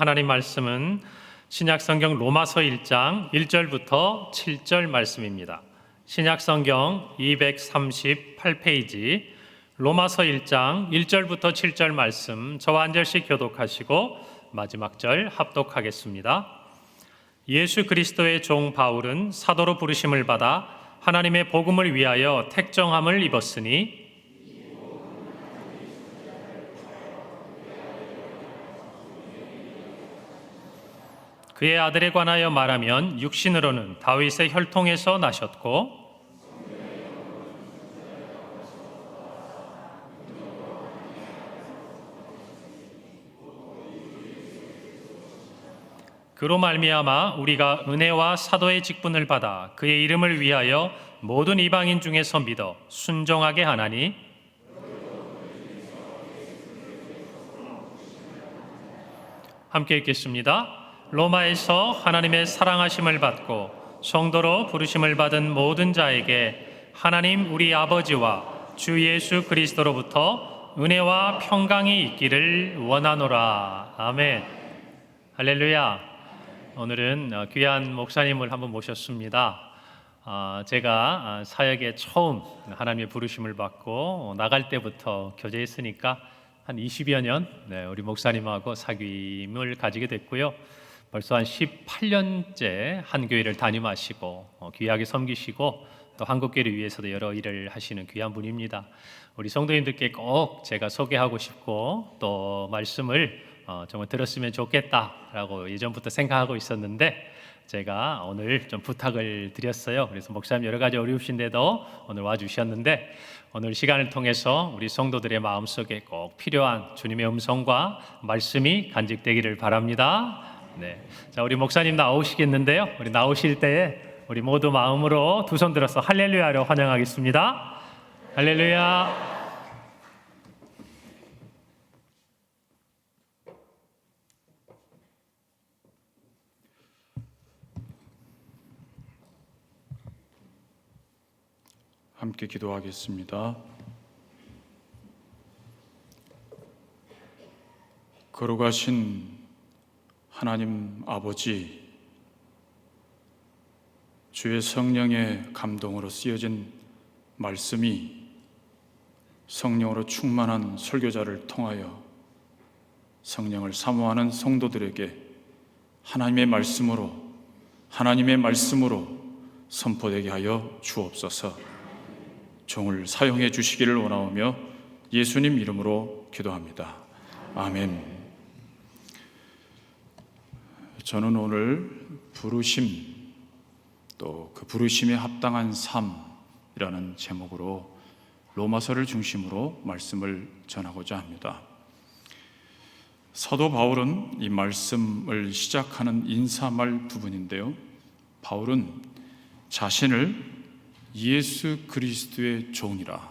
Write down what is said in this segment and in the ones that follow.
하나님 말씀은 신약성경 로마서 1장 1절부터 7절 말씀입니다. 신약성경 238페이지 로마서 1장 1절부터 7절 말씀 저와 한 절씩 교독하시고 마지막 절 합독하겠습니다. 예수 그리스도의 종 바울은 사도로 부르심을 받아 하나님의 복음을 위하여 택정함을 입었으니 그의 아들에 관하여 말하면 육신으로는 다윗의 혈통에서 나셨고 그로 말미암아 우리가 은혜와 사도의 직분을 받아 그의 이름을 위하여 모든 이방인 중에서 믿어 순종하게 하나니 함께 읽겠습니다. 로마에서 하나님의 사랑하심을 받고 성도로 부르심을 받은 모든 자에게 하나님 우리 아버지와 주 예수 그리스도로부터 은혜와 평강이 있기를 원하노라. 아멘. 할렐루야. 오늘은 귀한 목사님을 한번 모셨습니다. 제가 사역에 처음 하나님의 부르심을 받고 나갈 때부터 교제했으니까 한 20여 년 우리 목사님하고 사귐을 가지게 됐고요. 벌써 한 18년째 한 교회를 담임하시고 귀하게 섬기시고 또 한국교회를 위해서도 여러 일을 하시는 귀한 분입니다. 우리 성도님들께 꼭 제가 소개하고 싶고 또 말씀을 정말 들었으면 좋겠다라고 예전부터 생각하고 있었는데 제가 오늘 좀 부탁을 드렸어요. 그래서 목사님 여러 가지 어려우신데도 오늘 와주셨는데 오늘 시간을 통해서 우리 성도들의 마음속에 꼭 필요한 주님의 음성과 말씀이 간직되기를 바랍니다. 네, 자 우리 목사님 나오시겠는데요. 우리 나오실 때에 우리 모두 마음으로 두 손 들어서 할렐루야로 환영하겠습니다. 할렐루야. 함께 기도하겠습니다. 거룩하신 하나님 아버지, 주의 성령의 감동으로 쓰여진 말씀이 성령으로 충만한 설교자를 통하여 성령을 사모하는 성도들에게 하나님의 말씀으로 선포되게 하여 주옵소서. 종을 사용해 주시기를 원하오며 예수님 이름으로 기도합니다. 아멘. 저는 오늘 부르심, 또 그 부르심에 합당한 삶이라는 제목으로 로마서를 중심으로 말씀을 전하고자 합니다. 사도 바울은 이 말씀을 시작하는 인사말 부분인데요, 바울은 자신을 예수 그리스도의 종이라,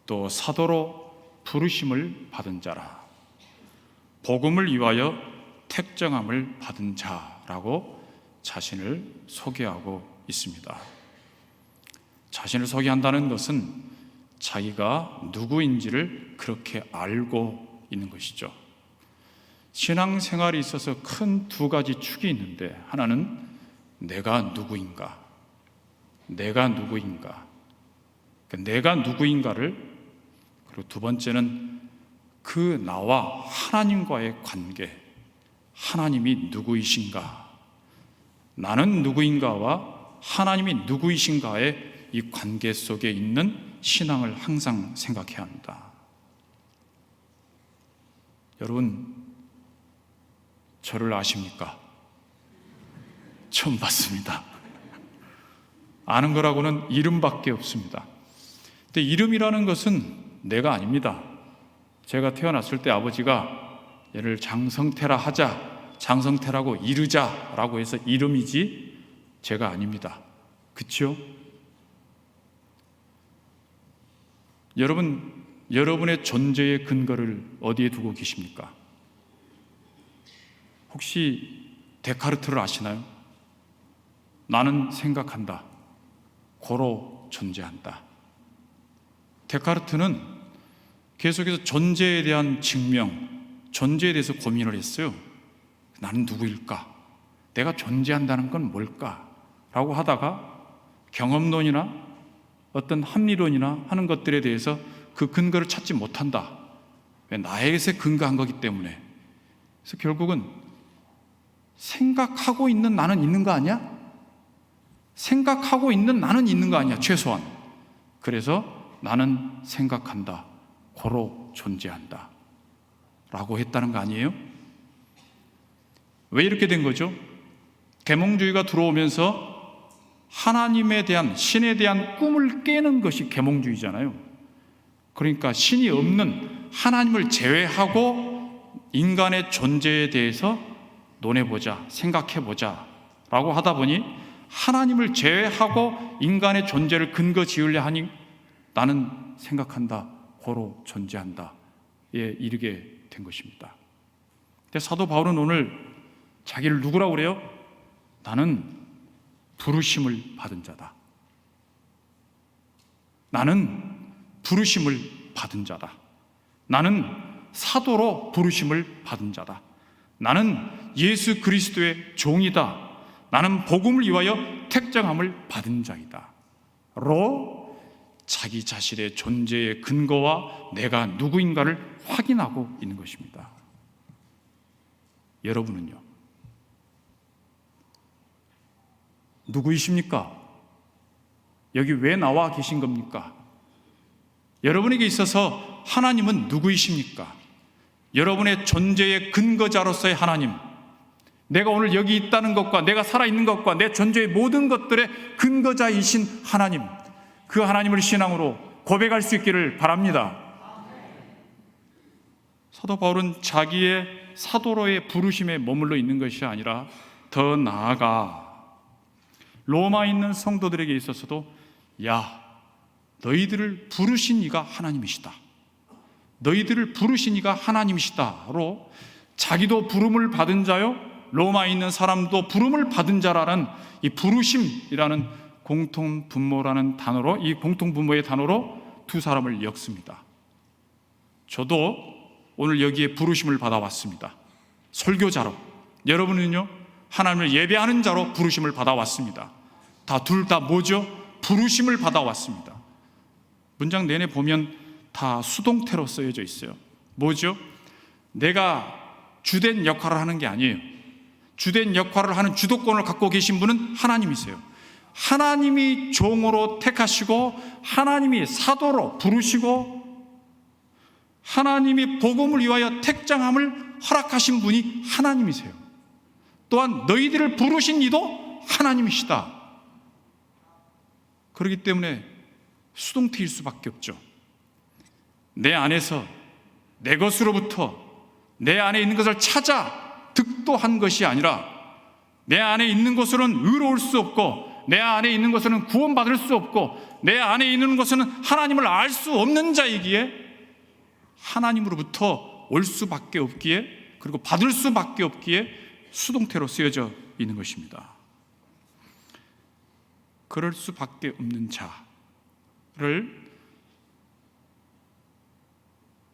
또 사도로 부르심을 받은 자라, 복음을 위하여 택정함을 받은 자라고 자신을 소개하고 있습니다. 자신을 소개한다는 것은 자기가 누구인지를 그렇게 알고 있는 것이죠. 신앙생활에 있어서 큰 두 가지 축이 있는데, 하나는 내가 누구인가, 내가 누구인가를, 그리고 두 번째는 그 나와 하나님과의 관계, 하나님이 누구이신가, 나는 누구인가와 하나님이 누구이신가의 이 관계 속에 있는 신앙을 항상 생각해야 합니다. 여러분, 저를 아십니까? 처음 봤습니다. 아는 거라고는 이름밖에 없습니다. 근데 이름이라는 것은 내가 아닙니다. 제가 태어났을 때 아버지가 얘를 장성태라 하자, 장성태라고 이르자라고 해서 이름이지 제가 아닙니다. 그렇죠? 여러분, 여러분의 존재의 근거를 어디에 두고 계십니까? 혹시 데카르트를 아시나요? 나는 생각한다, 고로 존재한다. 데카르트는 계속해서 존재에 대한 증명, 존재에 대해서 고민을 했어요. 나는 누구일까? 내가 존재한다는 건 뭘까? 라고 하다가 경험론이나 어떤 합리론이나 하는 것들에 대해서 그 근거를 찾지 못한다. 왜? 나에게서 근거한 거기 때문에. 그래서 결국은 생각하고 있는 나는 있는 거 아니야? 생각하고 있는 나는 있는 거 아니야, 최소한. 그래서 나는 생각한다, 고로 존재한다 라고 했다는 거 아니에요? 왜 이렇게 된 거죠? 계몽주의가 들어오면서 하나님에 대한, 신에 대한 꿈을 깨는 것이 계몽주의잖아요. 그러니까 신이 없는, 하나님을 제외하고 인간의 존재에 대해서 논해보자, 생각해보자 라고 하다 보니 하나님을 제외하고 인간의 존재를 근거 지으려 하니 나는 생각한다, 고로 존재한다 에 이르게 된 것입니다. 근데 사도 바울은 오늘 자기를 누구라고 그래요? 나는 부르심을 받은 자다. 나는 부르심을 받은 자다. 나는 사도로 부르심을 받은 자다. 나는 예수 그리스도의 종이다. 나는 복음을 위하여 택정함을 받은 자이다. 로 자기 자신의 존재의 근거와 내가 누구인가를 확인하고 있는 것입니다. 여러분은요? 누구이십니까? 여기 왜 나와 계신 겁니까? 여러분에게 있어서 하나님은 누구이십니까? 여러분의 존재의 근거자로서의 하나님, 내가 오늘 여기 있다는 것과 내가 살아있는 것과 내 존재의 모든 것들의 근거자이신 하나님, 그 하나님을 신앙으로 고백할 수 있기를 바랍니다. 사도 바울은 자기의 사도로의 부르심에 머물러 있는 것이 아니라 더 나아가 로마에 있는 성도들에게 있어서도 야, 너희들을 부르신 이가 하나님이시다. 너희들을 부르신 이가 하나님이시다로 자기도 부름을 받은 자요, 로마에 있는 사람도 부름을 받은 자라는 이 부르심이라는 공통분모라는 단어로, 이 공통분모의 단어로 두 사람을 엮습니다. 저도 오늘 여기에 부르심을 받아왔습니다. 설교자로. 여러분은요? 하나님을 예배하는 자로 부르심을 받아왔습니다. 둘 다 뭐죠? 부르심을 받아왔습니다. 문장 내내 보면 다 수동태로 쓰여져 있어요. 뭐죠? 내가 주된 역할을 하는 게 아니에요. 주된 역할을 하는 주도권을 갖고 계신 분은 하나님이세요. 하나님이 종으로 택하시고 하나님이 사도로 부르시고 하나님이 복음을 위하여 택정함을 허락하신 분이 하나님이세요. 또한 너희들을 부르신 이도 하나님이시다. 그렇기 때문에 수동태일 수밖에 없죠. 내 안에서 내 것으로부터 내 안에 있는 것을 찾아 득도한 것이 아니라 내 안에 있는 것으로는 의로울 수 없고 내 안에 있는 것으로는 구원받을 수 없고 내 안에 있는 것으로는 하나님을 알 수 없는 자이기에 하나님으로부터 올 수밖에 없기에, 그리고 받을 수밖에 없기에 수동태로 쓰여져 있는 것입니다. 그럴 수밖에 없는 자를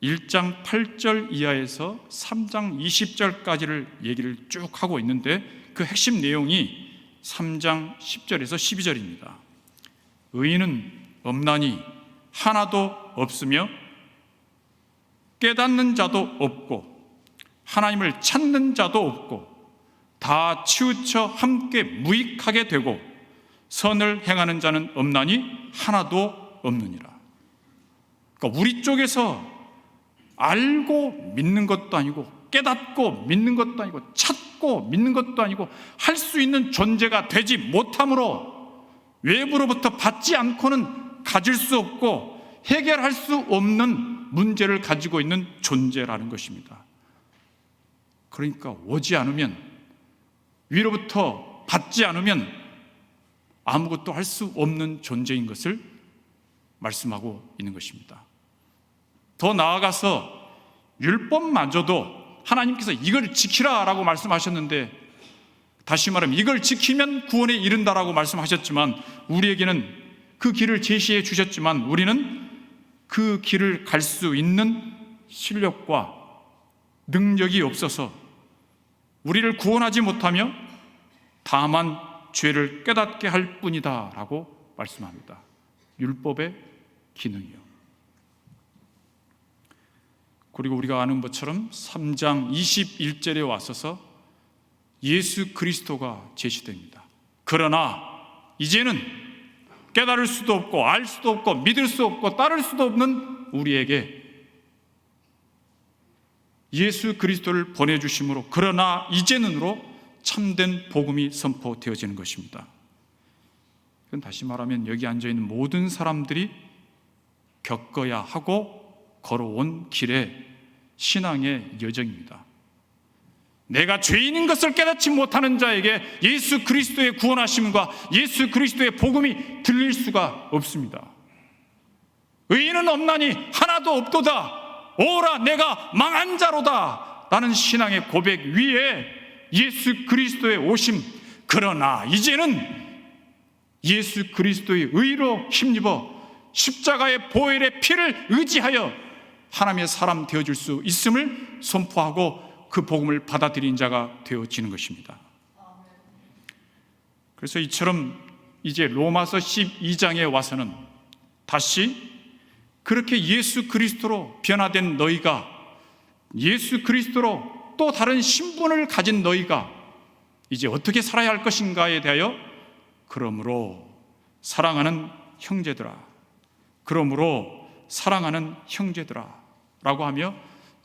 1장 8절 이하에서 3장 20절까지를 얘기를 쭉 하고 있는데 그 핵심 내용이 3장 10절에서 12절입니다. 의인은 없나니 하나도 없으며 깨닫는 자도 없고 하나님을 찾는 자도 없고 다 치우쳐 함께 무익하게 되고 선을 행하는 자는 없나니 하나도 없느니라. 그러니까 우리 쪽에서 알고 믿는 것도 아니고 깨닫고 믿는 것도 아니고 찾고 믿는 것도 아니고 할 수 있는 존재가 되지 못함으로 외부로부터 받지 않고는 가질 수 없고 해결할 수 없는 문제를 가지고 있는 존재라는 것입니다. 그러니까 오지 않으면, 위로부터 받지 않으면 아무것도 할 수 없는 존재인 것을 말씀하고 있는 것입니다. 더 나아가서 율법마저도 하나님께서 이걸 지키라라고 말씀하셨는데, 다시 말하면 이걸 지키면 구원에 이른다라고 말씀하셨지만 우리에게는 그 길을 제시해 주셨지만 우리는 그 길을 갈 수 있는 실력과 능력이 없어서 우리를 구원하지 못하며 다만 죄를 깨닫게 할 뿐이다 라고 말씀합니다. 율법의 기능이요. 그리고 우리가 아는 것처럼 3장 21절에 와서서 예수 그리스도가 제시됩니다. 그러나 이제는 깨달을 수도 없고 알 수도 없고 믿을 수 없고 따를 수도 없는 우리에게 예수 그리스도를 보내주심으로 그러나 이제는으로 참된 복음이 선포되어지는 것입니다. 이건 다시 말하면 여기 앉아있는 모든 사람들이 겪어야 하고 걸어온 길의 신앙의 여정입니다. 내가 죄인인 것을 깨닫지 못하는 자에게 예수 그리스도의 구원하심과 예수 그리스도의 복음이 들릴 수가 없습니다. 의인은 없나니 하나도 없도다. 오라 내가 망한 자로다 라는 신앙의 고백 위에 예수 그리스도의 오심, 그러나 이제는 예수 그리스도의 의로 힘입어 십자가의 보혈의 피를 의지하여 하나님의 사람 되어줄 수 있음을 선포하고 그 복음을 받아들인 자가 되어지는 것입니다. 그래서 이처럼 이제 로마서 12장에 와서는 다시 그렇게 예수 그리스도로 변화된 너희가, 예수 그리스도로 또 다른 신분을 가진 너희가 이제 어떻게 살아야 할 것인가에 대하여 그러므로 사랑하는 형제들아, 그러므로 사랑하는 형제들아 라고 하며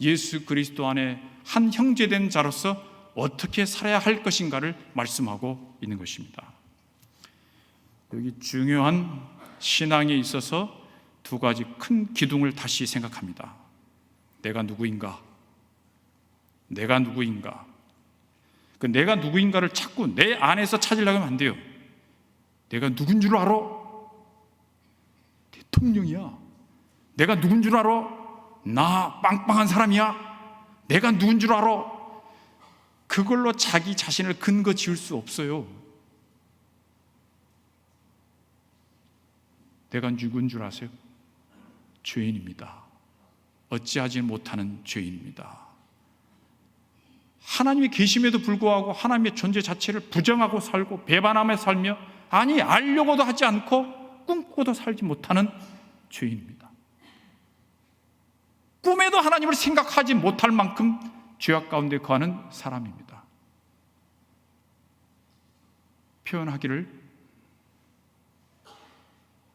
예수 그리스도 안에 한 형제된 자로서 어떻게 살아야 할 것인가를 말씀하고 있는 것입니다. 여기 중요한 신앙에 있어서 두 가지 큰 기둥을 다시 생각합니다. 내가 누구인가? 내가 누구인가? 그 내가 누구인가를 자꾸 내 안에서 찾으려고 하면 안 돼요. 내가 누군 줄 알아? 대통령이야. 내가 누군 줄 알아? 나 빵빵한 사람이야. 내가 누군 줄 알아? 그걸로 자기 자신을 근거 지을 수 없어요. 내가 누군 줄 아세요? 죄인입니다. 어찌하지 못하는 죄인입니다. 하나님이 계심에도 불구하고 하나님의 존재 자체를 부정하고 살고 배반하며 살며 아니 알려고도 하지 않고 꿈꾸고도 살지 못하는 죄인입니다. 꿈에도 하나님을 생각하지 못할 만큼 죄악 가운데 거하는 사람입니다. 표현하기를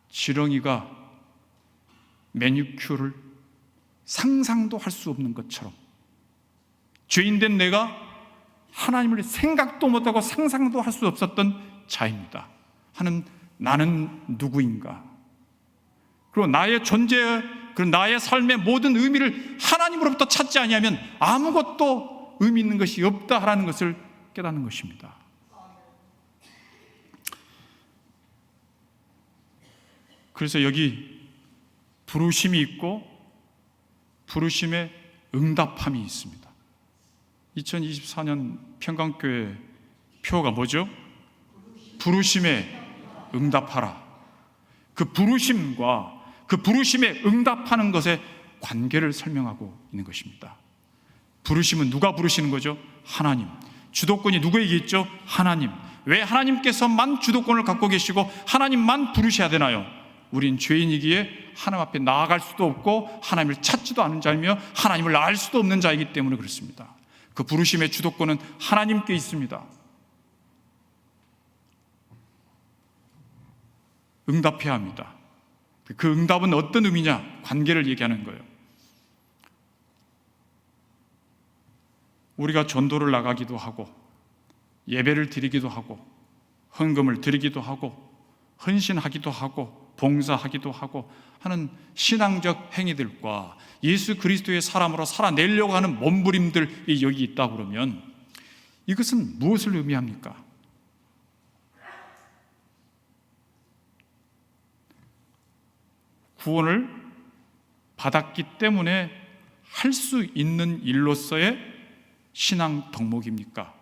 지렁이가 매니큐어를 상상도 할 수 없는 것처럼 죄인된 내가 하나님을 생각도 못하고 상상도 할 수 없었던 자입니다. 하는 나는 누구인가? 그리고 나의 존재, 그리고 나의 삶의 모든 의미를 하나님으로부터 찾지 아니하면 아무것도 의미 있는 것이 없다라는 것을 깨닫는 것입니다. 그래서 여기 부르심이 있고 부르심에 응답함이 있습니다. 2024년 평강교회 표가 뭐죠? 부르심에 응답하라. 그 부르심과 그 부르심에 응답하는 것의 관계를 설명하고 있는 것입니다. 부르심은 누가 부르시는 거죠? 하나님. 주도권이 누구에게 있죠? 하나님. 왜 하나님께서만 주도권을 갖고 계시고 하나님만 부르셔야 되나요? 우린 죄인이기에 하나님 앞에 나아갈 수도 없고 하나님을 찾지도 않은 자이며 하나님을 알 수도 없는 자이기 때문에 그렇습니다. 그 부르심의 주도권은 하나님께 있습니다. 응답해야 합니다. 그 응답은 어떤 의미냐? 관계를 얘기하는 거예요. 우리가 전도를 나가기도 하고 예배를 드리기도 하고 헌금을 드리기도 하고 헌신하기도 하고 봉사하기도 하고 하는 신앙적 행위들과 예수 그리스도의 사람으로 살아내려고 하는 몸부림들이 여기 있다 그러면 이것은 무엇을 의미합니까? 구원을 받았기 때문에 할 수 있는 일로서의 신앙 덕목입니까?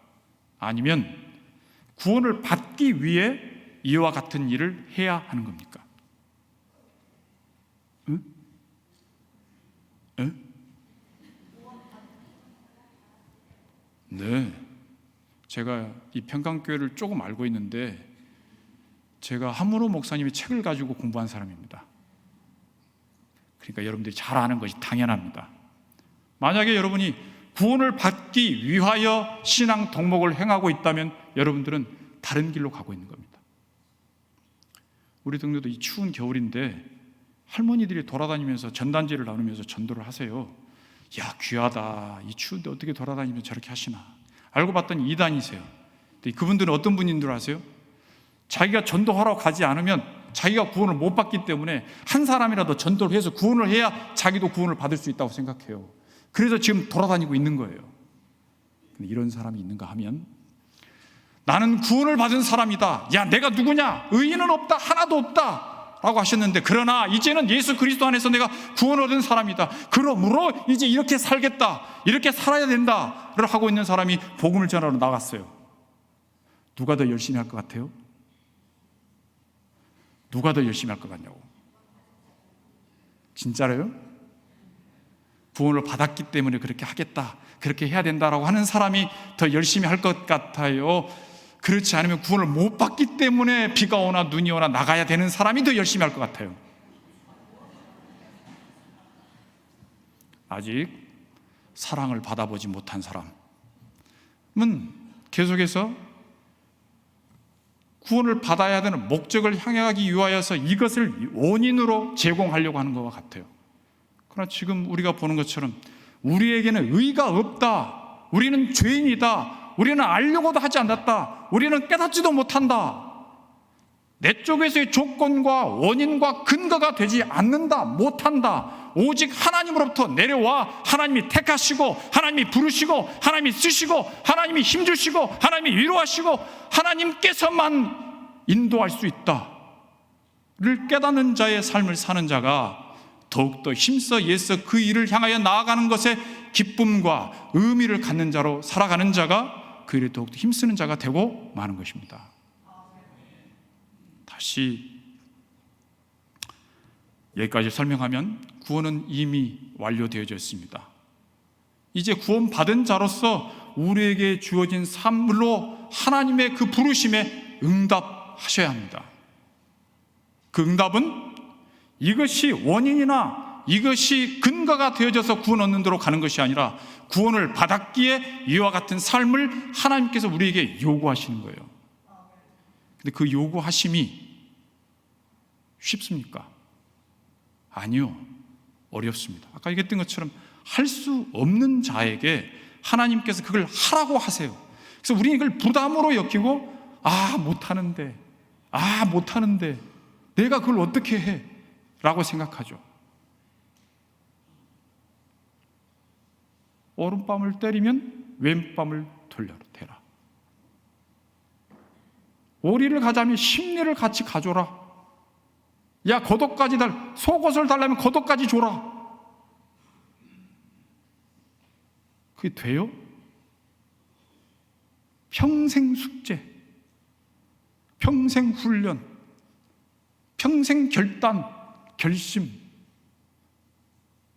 아니면 구원을 받기 위해 이와 같은 일을 해야 하는 겁니까? 응? 응? 네. 제가 이 평강교회를 조금 알고 있는데 제가 하문호 목사님의 책을 가지고 공부한 사람입니다. 그러니까 여러분들이 잘 아는 것이 당연합니다. 만약에 여러분이 구원을 받기 위하여 신앙 덕목을 행하고 있다면 여러분들은 다른 길로 가고 있는 겁니다. 우리 동네도 이 추운 겨울인데 할머니들이 돌아다니면서 전단지를 나누면서 전도를 하세요. 야, 귀하다. 이 추운데 어떻게 돌아다니면서 저렇게 하시나. 알고 봤더니 이단이세요. 근데 그분들은 어떤 분인 줄 아세요? 자기가 전도하러 가지 않으면 자기가 구원을 못 받기 때문에 한 사람이라도 전도를 해서 구원을 해야 자기도 구원을 받을 수 있다고 생각해요. 그래서 지금 돌아다니고 있는 거예요. 근데 이런 사람이 있는가 하면 나는 구원을 받은 사람이다. 야, 내가 누구냐? 의인은 없다. 하나도 없다. 라고 하셨는데 그러나 이제는 예수 그리스도 안에서 내가 구원 얻은 사람이다. 그러므로 이제 이렇게 살겠다. 이렇게 살아야 된다를 하고 있는 사람이 복음을 전하러 나갔어요. 누가 더 열심히 할 것 같아요? 누가 더 열심히 할 것 같냐고. 진짜로요? 구원을 받았기 때문에 그렇게 하겠다, 그렇게 해야 된다라고 하는 사람이 더 열심히 할 것 같아요? 그렇지 않으면 구원을 못 받기 때문에 비가 오나 눈이 오나 나가야 되는 사람이 더 열심히 할 것 같아요? 아직 사랑을 받아보지 못한 사람은 계속해서 구원을 받아야 되는 목적을 향하기 위하여서 이것을 원인으로 제공하려고 하는 것과 같아요. 그러나 지금 우리가 보는 것처럼 우리에게는 의가 없다. 우리는 죄인이다. 우리는 알려고도 하지 않았다. 우리는 깨닫지도 못한다. 내 쪽에서의 조건과 원인과 근거가 되지 않는다. 못한다. 오직 하나님으로부터 내려와 하나님이 택하시고 하나님이 부르시고 하나님이 쓰시고 하나님이 힘주시고 하나님이 위로하시고 하나님께서만 인도할 수 있다를 깨닫는 자의 삶을 사는 자가 더욱더 힘써 애써 그 일을 향하여 나아가는 것에 기쁨과 의미를 갖는 자로 살아가는 자가 그 일에 더욱더 힘쓰는 자가 되고 마는 것입니다. 다시 여기까지 설명하면 구원은 이미 완료되어져 있습니다. 이제 구원받은 자로서 우리에게 주어진 삶으로 하나님의 그 부르심에 응답하셔야 합니다. 그 응답은 이것이 원인이나 이것이 근거가 되어져서 구원 얻는 데로 가는 것이 아니라 구원을 받았기에 이와 같은 삶을 하나님께서 우리에게 요구하시는 거예요. 근데 그 요구하심이 쉽습니까? 아니요. 어렵습니다. 아까 얘기했던 것처럼 할 수 없는 자에게 하나님께서 그걸 하라고 하세요. 그래서 우리는 이걸 부담으로 여기고 못하는데 내가 그걸 어떻게 해? 라고 생각하죠. 오른밤을 때리면 왼밤을 돌려라 대라. 오리를 가자면 심리를 같이 가져라. 야, 겉옷까지 속옷을 달라면 겉옷까지 줘라. 그게 돼요? 평생 숙제, 평생 훈련, 평생 결심.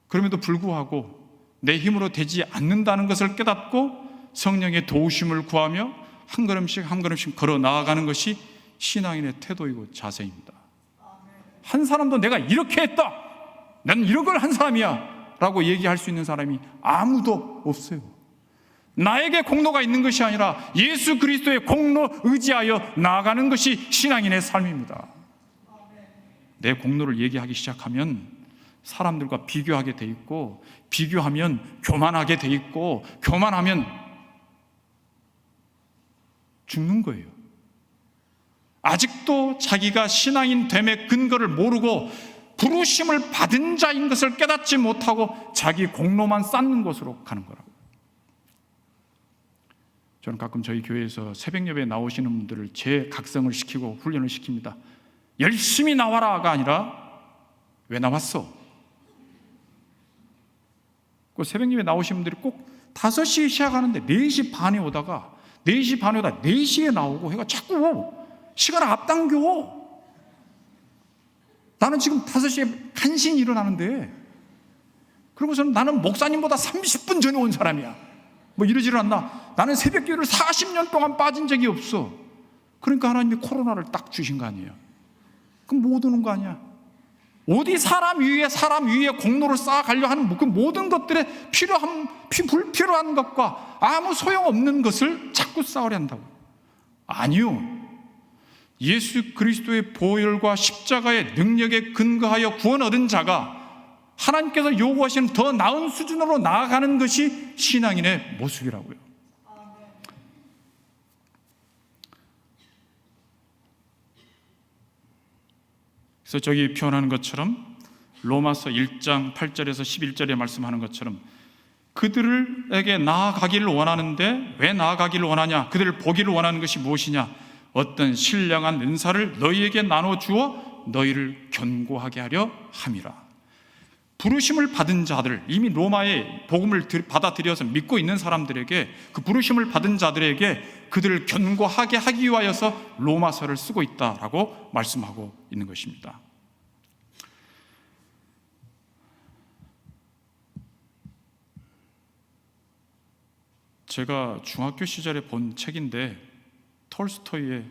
그럼에도 불구하고 내 힘으로 되지 않는다는 것을 깨닫고 성령의 도우심을 구하며 한 걸음씩 한 걸음씩 걸어 나아가는 것이 신앙인의 태도이고 자세입니다. 한 사람도 내가 이렇게 했다, 나는 이런 걸 한 사람이야 라고 얘기할 수 있는 사람이 아무도 없어요. 나에게 공로가 있는 것이 아니라 예수 그리스도의 공로 의지하여 나아가는 것이 신앙인의 삶입니다. 내 공로를 얘기하기 시작하면 사람들과 비교하게 돼 있고, 비교하면 교만하게 돼 있고, 교만하면 죽는 거예요. 아직도 자기가 신앙인 됨의 근거를 모르고 부르심을 받은 자인 것을 깨닫지 못하고 자기 공로만 쌓는 것으로 가는 거라고. 저는 가끔 저희 교회에서 새벽 예배에 나오시는 분들을 재각성을 시키고 훈련을 시킵니다. 열심히 나와라가 아니라 왜 나왔어? 그 새벽 예배 나오시는 분들이 꼭 5시에 시작하는데 4시 반에 오다가 4시에 나오고 해가 자꾸 시간을 앞당겨. 나는 지금 5시에 간신히 일어나는데, 그러고서는 나는 목사님보다 30분 전에 온 사람이야. 뭐 이러지를 않나? 나는 새벽기도를 40년 동안 빠진 적이 없어. 그러니까 하나님이 코로나를 딱 주신 거 아니에요. 그럼 못 오는 거 아니야. 어디 사람 위에 공로를 쌓아가려 하는 그 모든 것들에 불필요한 것과 아무 소용없는 것을 자꾸 쌓으려 한다고. 아니요. 예수 그리스도의 보혈과 십자가의 능력에 근거하여 구원 얻은 자가 하나님께서 요구하시는 더 나은 수준으로 나아가는 것이 신앙인의 모습이라고요. 그래서 저기 표현하는 것처럼 로마서 1장 8절에서 11절에 말씀하는 것처럼 그들에게 나아가기를 원하는데 왜 나아가기를 원하냐? 그들을 보기를 원하는 것이 무엇이냐? 어떤 신령한 은사를 너희에게 나눠주어 너희를 견고하게 하려 함이라. 부르심을 받은 자들, 이미 로마의 복음을 받아들여서 믿고 있는 사람들에게, 그 부르심을 받은 자들에게 그들을 견고하게 하기 위하여서 로마서를 쓰고 있다라고 말씀하고 있는 것입니다. 제가 중학교 시절에 본 책인데 톨스토이의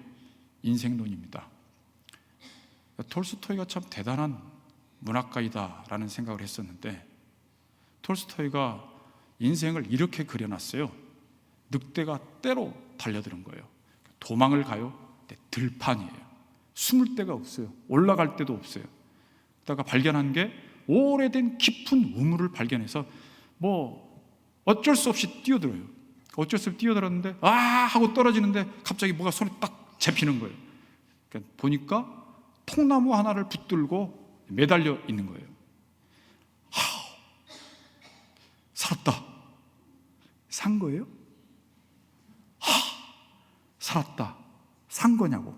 인생론입니다. 톨스토이가 참 대단한 문학가이다라는 생각을 했었는데, 톨스토이가 인생을 이렇게 그려놨어요. 늑대가 떼로 달려드는 거예요. 도망을 가요. 들판이에요. 숨을 데가 없어요. 올라갈 데도 없어요. 그러다가 발견한 게 오래된 깊은 우물을 발견해서 어쩔 수 없이 뛰어들어요. 어쩔 수 없이 뛰어들었는데 하고 떨어지는데 갑자기 뭐가 손에 딱 잡히는 거예요. 그러니까 보니까 통나무 하나를 붙들고 매달려 있는 거예요. 살았다. 산 거예요? 살았다. 산 거냐고.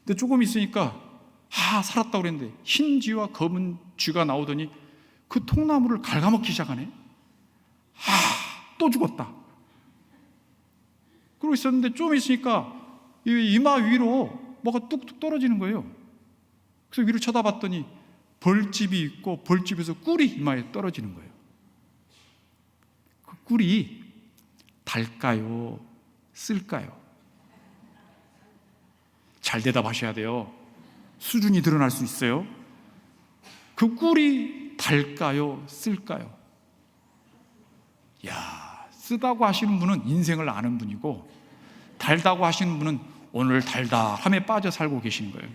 근데 조금 있으니까 살았다고 그랬는데 흰 쥐와 검은 쥐가 나오더니 그 통나무를 갉아먹기 시작하네. 또 죽었다. 그러고 있었는데 좀 있으니까 이마 위로 뭐가 뚝뚝 떨어지는 거예요. 그래서 위를 쳐다봤더니 벌집이 있고 벌집에서 꿀이 이마에 떨어지는 거예요. 그 꿀이 달까요? 쓸까요? 잘 대답하셔야 돼요. 수준이 드러날 수 있어요. 그 꿀이 달까요? 쓸까요? 쓰다고 하시는 분은 인생을 아는 분이고, 달다고 하시는 분은 오늘 달달함에 빠져 살고 계시는 거예요.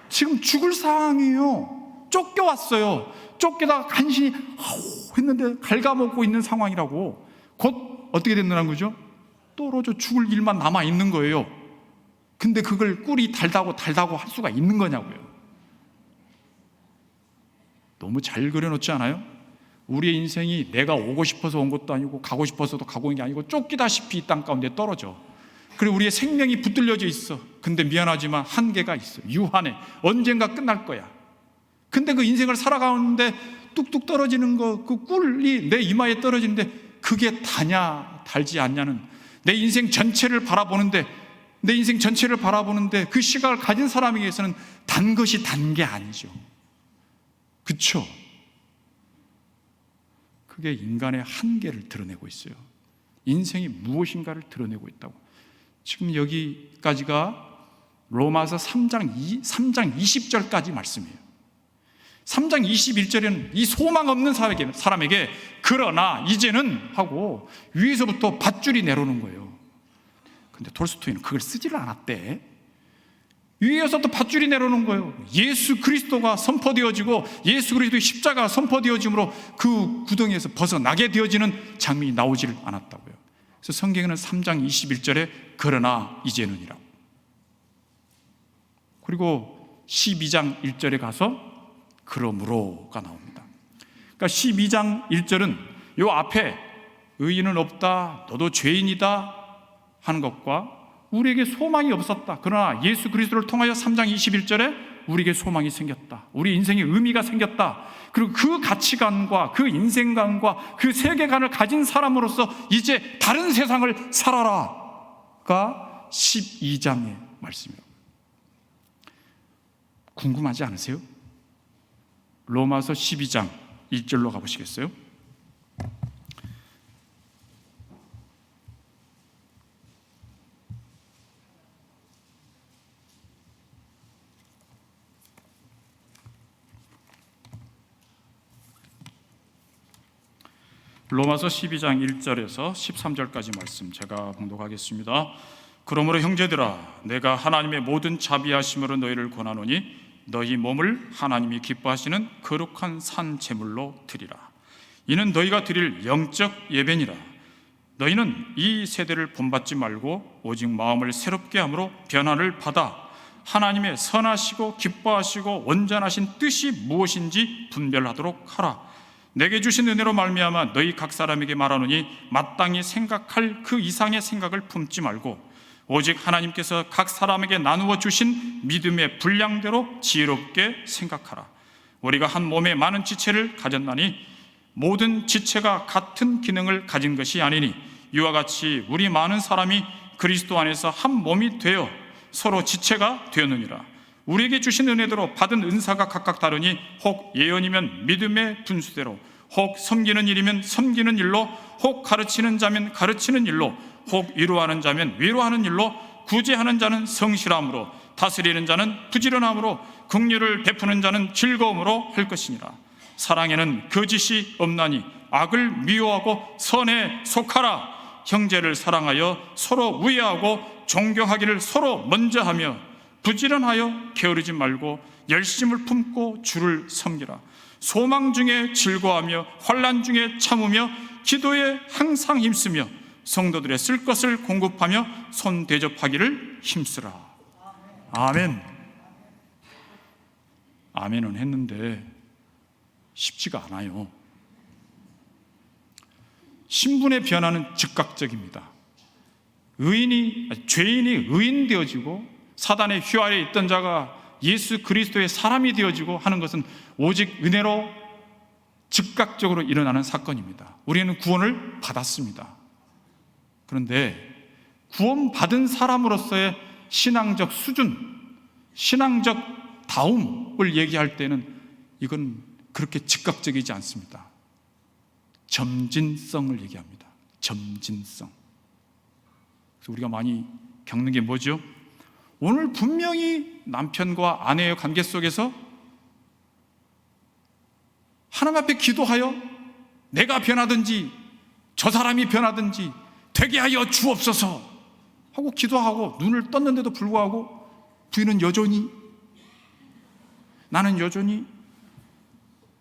지금 죽을 상황이에요. 쫓겨왔어요. 쫓겨다가 간신히 했는데 갉아먹고 있는 상황이라고. 곧 어떻게 된다는 거죠? 떨어져 죽을 일만 남아있는 거예요. 근데 그걸 꿀이 달다고 할 수가 있는 거냐고요. 너무 잘 그려놓지 않아요? 우리의 인생이 내가 오고 싶어서 온 것도 아니고 가고 싶어서도 가고 있는 게 아니고 쫓기다시피 이 땅 가운데 떨어져. 그리고 우리의 생명이 붙들려져 있어. 근데 미안하지만 한계가 있어. 유한해. 언젠가 끝날 거야. 근데 그 인생을 살아가는데 뚝뚝 떨어지는 거, 그 꿀이 내 이마에 떨어지는데 그게 다냐 달지 않냐는, 내 인생 전체를 바라보는데 그 시각을 가진 사람에게서는 단 것이 단 게 아니죠. 그렇죠? 그게 인간의 한계를 드러내고 있어요. 인생이 무엇인가를 드러내고 있다고. 지금 여기까지가 로마서 3장 20절까지 말씀이에요. 3장 21절에는 이 소망 없는 사람에게 그러나 이제는 하고 위에서부터 밧줄이 내려오는 거예요. 근데 톨스토이는 그걸 쓰지를 않았대. 위에서부터 밧줄이 내려오는 거예요. 예수 그리스도가 선포되어지고 예수 그리스도의 십자가가 선포되어짐으로 그 구덩이에서 벗어나게 되어지는 장면이 나오지를 않았다고요. 그래서 성경에는 3장 21절에 그러나 이제는이라고, 그리고 12장 1절에 가서 그러므로가 나옵니다. 그러니까 12장 1절은 요 앞에 의인은 없다, 너도 죄인이다 하는 것과 우리에게 소망이 없었다, 그러나 예수 그리스도를 통하여 3장 21절에 우리에게 소망이 생겼다, 우리 인생에 의미가 생겼다, 그리고 그 가치관과 그 인생관과 그 세계관을 가진 사람으로서 이제 다른 세상을 살아라가 12장의 말씀이에요. 궁금하지 않으세요? 로마서 12장 1절로 가보시겠어요? 로마서 12장 1절에서 13절까지 말씀 제가 봉독하겠습니다. 그러므로 형제들아, 내가 하나님의 모든 자비하심으로 너희를 권하노니 너희 몸을 하나님이 기뻐하시는 거룩한 산 제물로 드리라. 이는 너희가 드릴 영적 예배니라. 너희는 이 세대를 본받지 말고 오직 마음을 새롭게 함으로 변화를 받아 하나님의 선하시고 기뻐하시고 온전하신 뜻이 무엇인지 분별하도록 하라. 내게 주신 은혜로 말미암아 너희 각 사람에게 말하노니 마땅히 생각할 그 이상의 생각을 품지 말고 오직 하나님께서 각 사람에게 나누어 주신 믿음의 분량대로 지혜롭게 생각하라. 우리가 한 몸에 많은 지체를 가졌나니 모든 지체가 같은 기능을 가진 것이 아니니 이와 같이 우리 많은 사람이 그리스도 안에서 한 몸이 되어 서로 지체가 되었느니라. 우리에게 주신 은혜대로 받은 은사가 각각 다르니 혹 예언이면 믿음의 분수대로, 혹 섬기는 일이면 섬기는 일로, 혹 가르치는 자면 가르치는 일로, 혹 위로하는 자면 위로하는 일로, 구제하는 자는 성실함으로, 다스리는 자는 부지런함으로, 긍휼을 베푸는 자는 즐거움으로 할 것이니라. 사랑에는 거짓이 없나니 악을 미워하고 선에 속하라. 형제를 사랑하여 서로 우애하고 존경하기를 서로 먼저 하며 부지런하여 게으르지 말고 열심을 품고 주를 섬기라. 소망 중에 즐거워하며 환난 중에 참으며 기도에 항상 힘쓰며 성도들의 쓸 것을 공급하며 손 대접하기를 힘쓰라. 아멘. 아멘은 했는데 쉽지가 않아요. 신분의 변화는 즉각적입니다. 죄인이 의인 되어지고 사단의 휘하에 있던 자가 예수 그리스도의 사람이 되어지고 하는 것은 오직 은혜로 즉각적으로 일어나는 사건입니다. 우리는 구원을 받았습니다. 그런데 구원받은 사람으로서의 신앙적 수준, 신앙적 다움을 얘기할 때는 이건 그렇게 즉각적이지 않습니다. 점진성을 얘기합니다. 점진성. 그래서 우리가 많이 겪는 게 뭐죠? 오늘 분명히 남편과 아내의 관계 속에서 하나님 앞에 기도하여 내가 변하든지 저 사람이 변하든지 되게 하여 주옵소서 하고 기도하고 눈을 떴는데도 불구하고 부인은 여전히, 나는 여전히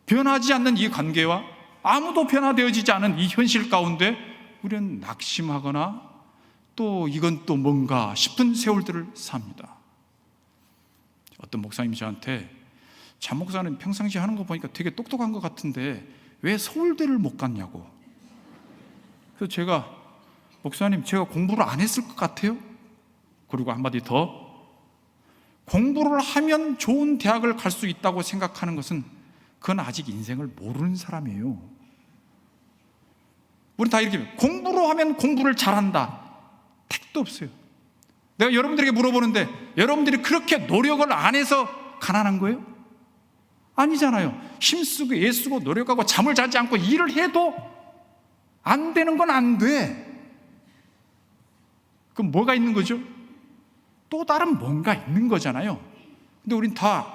변하지 않는 이 관계와 아무도 변화되어지지 않은 이 현실 가운데 우리는 낙심하거나 또 이건 또 뭔가 싶은 세월들을 삽니다. 어떤 목사님이 저한테 장 목사는 평상시에 하는 거 보니까 되게 똑똑한 것 같은데 왜 서울대를 못 갔냐고. 그래서 제가 목사님 제가 공부를 안 했을 것 같아요? 그리고 한마디 더, 공부를 하면 좋은 대학을 갈 수 있다고 생각하는 것은 그건 아직 인생을 모르는 사람이에요. 우리 다 이렇게 공부로 하면 공부를 잘한다, 택도 없어요. 내가 여러분들에게 물어보는데 여러분들이 그렇게 노력을 안 해서 가난한 거예요? 아니잖아요. 힘쓰고 애쓰고 노력하고 잠을 자지 않고 일을 해도 안 되는 건 안 돼. 그럼 뭐가 있는 거죠? 또 다른 뭔가 있는 거잖아요. 근데 우린 다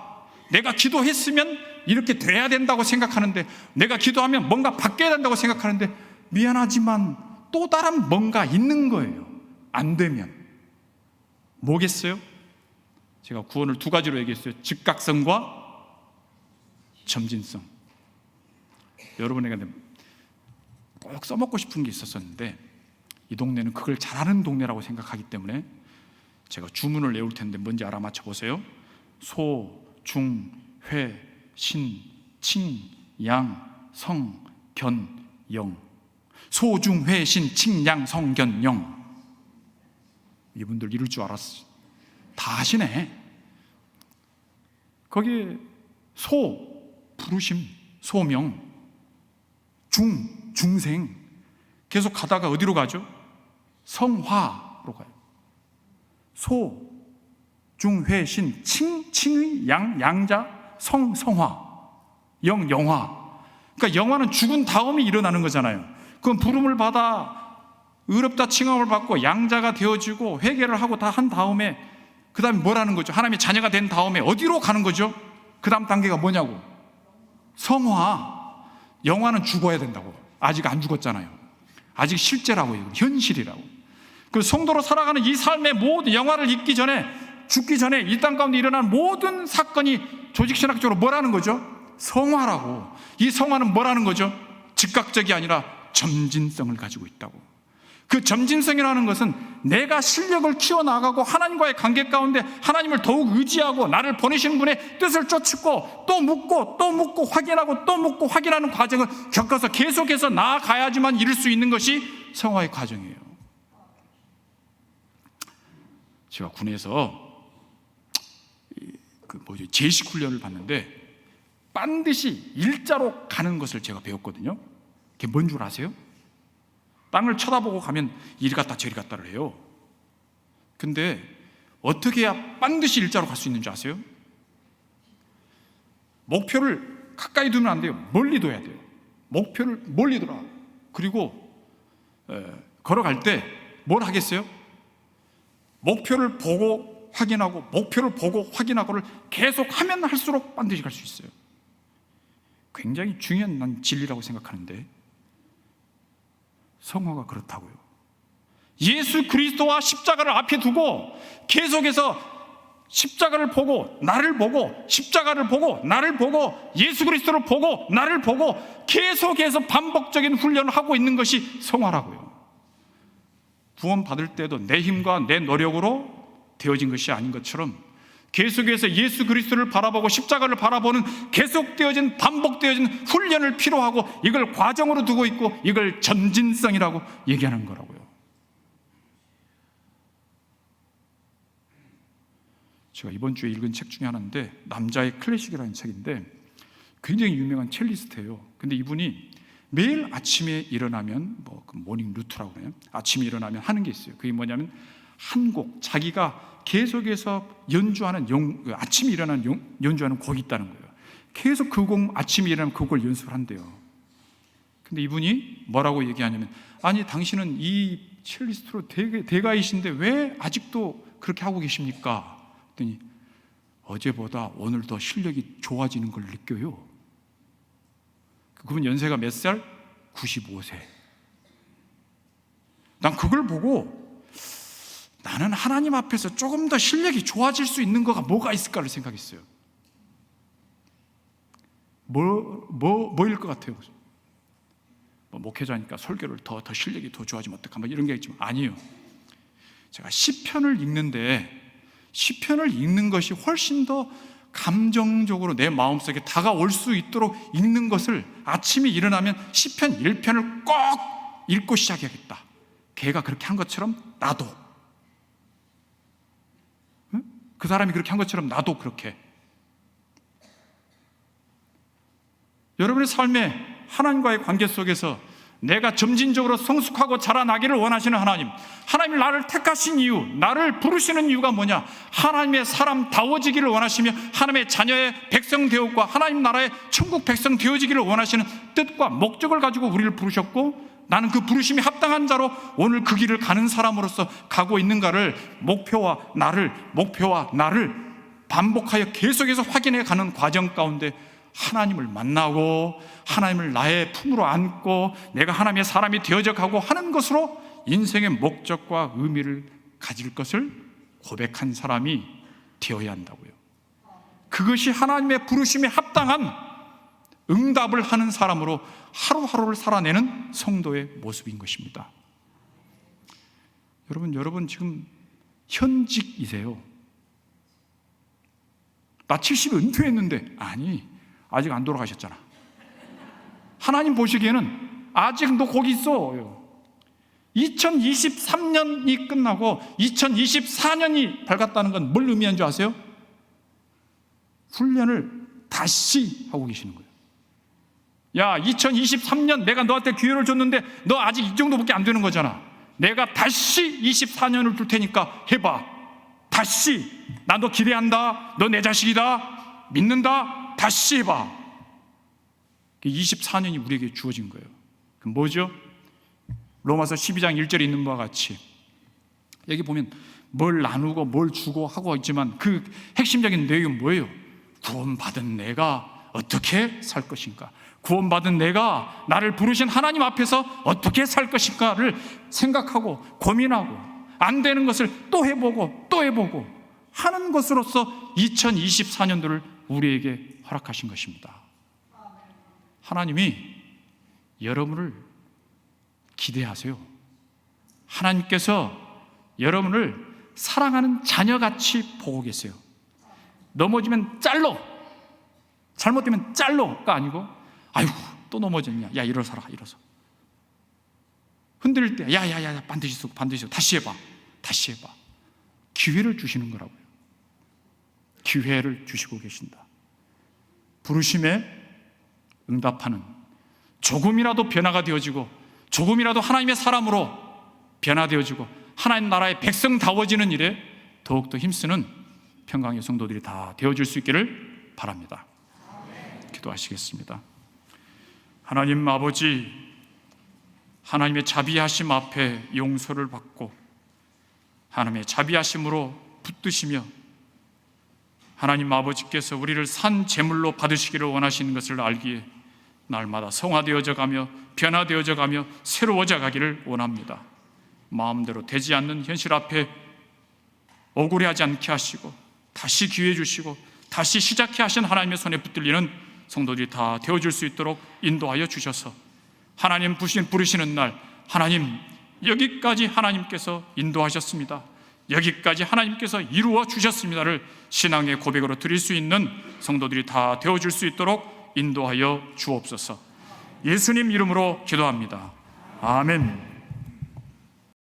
내가 기도했으면 이렇게 돼야 된다고 생각하는데, 내가 기도하면 뭔가 바뀌어야 된다고 생각하는데, 미안하지만 또 다른 뭔가 있는 거예요. 안 되면 뭐겠어요? 제가 구원을 두 가지로 얘기했어요. 즉각성과 점진성. 여러분에게 꼭 써먹고 싶은 게 있었었는데 이 동네는 그걸 잘하는 동네라고 생각하기 때문에 제가 주문을 외울 텐데 뭔지 알아맞혀 보세요. 소, 중, 회, 신, 칭, 양, 성, 견, 영. 소, 중, 회, 신, 칭, 양, 성, 견, 영. 이분들 이럴 줄 알았어. 다 아시네. 거기에 소, 부르심, 소명, 중, 중생. 계속 가다가 어디로 가죠? 성화로 가요. 소, 중, 회, 신, 칭, 칭의, 양, 양자, 성, 성화, 영, 영화. 그러니까 영화는 죽은 다음에 일어나는 거잖아요. 그건 부름을 받아 의롭다 칭함을 받고 양자가 되어지고 회개를 하고 다 한 다음에 그 다음에 뭐라는 거죠? 하나님의 자녀가 된 다음에 어디로 가는 거죠? 그 다음 단계가 뭐냐고? 성화. 영화는 죽어야 된다고. 아직 안 죽었잖아요. 아직 실제라고요. 현실이라고. 그 성도로 살아가는 이 삶의 모든 영화를 잊기 전에, 죽기 전에 이 땅 가운데 일어난 모든 사건이 조직신학적으로 뭐라는 거죠? 성화라고. 이 성화는 뭐라는 거죠? 즉각적이 아니라 점진성을 가지고 있다고. 그 점진성이라는 것은 내가 실력을 키워나가고 하나님과의 관계 가운데 하나님을 더욱 의지하고 나를 보내신 분의 뜻을 쫓고 또 묻고 확인하고 또 묻고 확인하는 과정을 겪어서 계속해서 나아가야지만 이룰 수 있는 것이 성화의 과정이에요. 제가 군에서 제식 훈련을 받는데 반드시 일자로 가는 것을 제가 배웠거든요. 그게 뭔 줄 아세요? 땅을 쳐다보고 가면 이리 갔다 저리 갔다를 해요. 근데 어떻게 해야 반드시 일자로 갈 수 있는지 아세요? 목표를 가까이 두면 안 돼요. 멀리 둬야 돼요. 목표를 멀리 둬라. 그리고 걸어갈 때 뭘 하겠어요? 목표를 보고 확인하고 목표를 보고 확인하고를 계속하면 할수록 반드시 갈 수 있어요. 굉장히 중요한 난 진리라고 생각하는데 성화가 그렇다고요. 예수 그리스도와 십자가를 앞에 두고 계속해서 십자가를 보고 나를 보고 십자가를 보고 나를 보고 예수 그리스도를 보고 나를 보고 계속해서 반복적인 훈련을 하고 있는 것이 성화라고요. 구원 받을 때도 내 힘과 내 노력으로 되어진 것이 아닌 것처럼 계속해서 예수 그리스도를 바라보고 십자가를 바라보는 계속되어진 반복되어진 훈련을 필요하고 이걸 과정으로 두고 있고 이걸 점진성이라고 얘기하는 거라고요. 제가 이번 주에 읽은 책 중에 하나인데 남자의 클래식이라는 책인데 굉장히 유명한 첼리스트예요. 근데 이분이 매일 아침에 일어나면 모닝 루트라고 그래요. 아침에 일어나면 하는 게 있어요. 그게 뭐냐면 한 곡 자기가 계속해서 연주하는 아침에 일어나는 연주하는 곡이 있다는 거예요. 계속 그 곡 아침에 일어나면 그 곡을 연습을 한대요. 근데 이분이 뭐라고 얘기하냐면 아니 당신은 이 첼리스트로 대가이신데 왜 아직도 그렇게 하고 계십니까? 그랬더니 어제보다 오늘 더 실력이 좋아지는 걸 느껴요. 그분 연세가 몇 살? 95세. 난 그걸 보고 나는 하나님 앞에서 조금 더 실력이 좋아질 수 있는 거가 뭐가 있을까를 생각했어요. 뭐일 것 같아요? 목회자니까 설교를 더 실력이 더 좋아지면 어떡하면 이런 게 있지만 아니에요. 제가 시편을 읽는데 시편을 읽는 것이 훨씬 더 감정적으로 내 마음속에 다가올 수 있도록 읽는 것을 아침에 일어나면 시편 1편을 꼭 읽고 시작해야겠다. 걔가 그렇게 한 것처럼 나도 그 사람이 그렇게 한 것처럼 나도 그렇게. 여러분의 삶에 하나님과의 관계 속에서 내가 점진적으로 성숙하고 자라나기를 원하시는 하나님, 하나님이 나를 택하신 이유, 나를 부르시는 이유가 뭐냐? 하나님의 사람다워지기를 원하시며 하나님의 자녀의 백성 되었고 하나님 나라의 천국 백성 되어지기를 원하시는 뜻과 목적을 가지고 우리를 부르셨고 나는 그 부르심이 합당한 자로 오늘 그 길을 가는 사람으로서 가고 있는가를 목표와 나를 반복하여 계속해서 확인해 가는 과정 가운데 하나님을 만나고 하나님을 나의 품으로 안고 내가 하나님의 사람이 되어져 가고 하는 것으로 인생의 목적과 의미를 가질 것을 고백한 사람이 되어야 한다고요. 그것이 하나님의 부르심에 합당한 응답을 하는 사람으로 하루하루를 살아내는 성도의 모습인 것입니다. 여러분 지금 현직이세요. 나 70 은퇴했는데 아니 아직 안 돌아가셨잖아. 하나님 보시기에는 아직 너 거기 있어. 2023년이 끝나고 2024년이 밝았다는 건 뭘 의미하는 줄 아세요? 훈련을 다시 하고 계시는 거예요. 야, 2023년 내가 너한테 기회를 줬는데 너 아직 이 정도밖에 안 되는 거잖아. 내가 다시 24년을 줄 테니까 해봐. 다시. 나 너 기대한다. 너 내 자식이다. 믿는다. 다시 해봐. 24년이 우리에게 주어진 거예요. 그럼 뭐죠? 로마서 12장 1절에 있는 바와 같이 여기 보면 뭘 나누고 뭘 주고 하고 있지만 그 핵심적인 내용은 뭐예요? 구원받은 내가 어떻게 살 것인가? 구원받은 내가 나를 부르신 하나님 앞에서 어떻게 살 것인가를 생각하고 고민하고 안 되는 것을 또 해보고 또 해보고 하는 것으로서 2024년도를 우리에게 허락하신 것입니다. 하나님이 여러분을 기대하세요. 하나님께서 여러분을 사랑하는 자녀같이 보고 계세요. 넘어지면 짤로, 잘못되면 짤로가 아니고 아이고 또 넘어졌냐, 야 일어서라, 일어서. 흔들릴 때 야야야 반드시 쓰고 반드시 다시 해봐, 다시 해봐. 기회를 주시는 거라고요. 기회를 주시고 계신다. 부르심에 응답하는, 조금이라도 변화가 되어지고 조금이라도 하나님의 사람으로 변화되어지고 하나님 나라의 백성다워지는 일에 더욱더 힘쓰는 평강의 성도들이 다 되어줄 수 있기를 바랍니다. 기도하시겠습니다. 하나님 아버지, 하나님의 자비하심 앞에 용서를 받고 하나님의 자비하심으로 붙드시며 하나님 아버지께서 우리를 산 제물로 받으시기를 원하시는 것을 알기에 날마다 성화되어져 가며 변화되어져 가며 새로워져 가기를 원합니다. 마음대로 되지 않는 현실 앞에 억울해하지 않게 하시고 다시 기회 주시고 다시 시작해 하신 하나님의 손에 붙들리는 성도들이 다 되어줄 수 있도록 인도하여 주셔서 하나님 부르시는 날, 하나님 여기까지 하나님께서 인도하셨습니다, 여기까지 하나님께서 이루어 주셨습니다를 신앙의 고백으로 드릴 수 있는 성도들이 다 되어줄 수 있도록 인도하여 주옵소서. 예수님 이름으로 기도합니다. 아멘.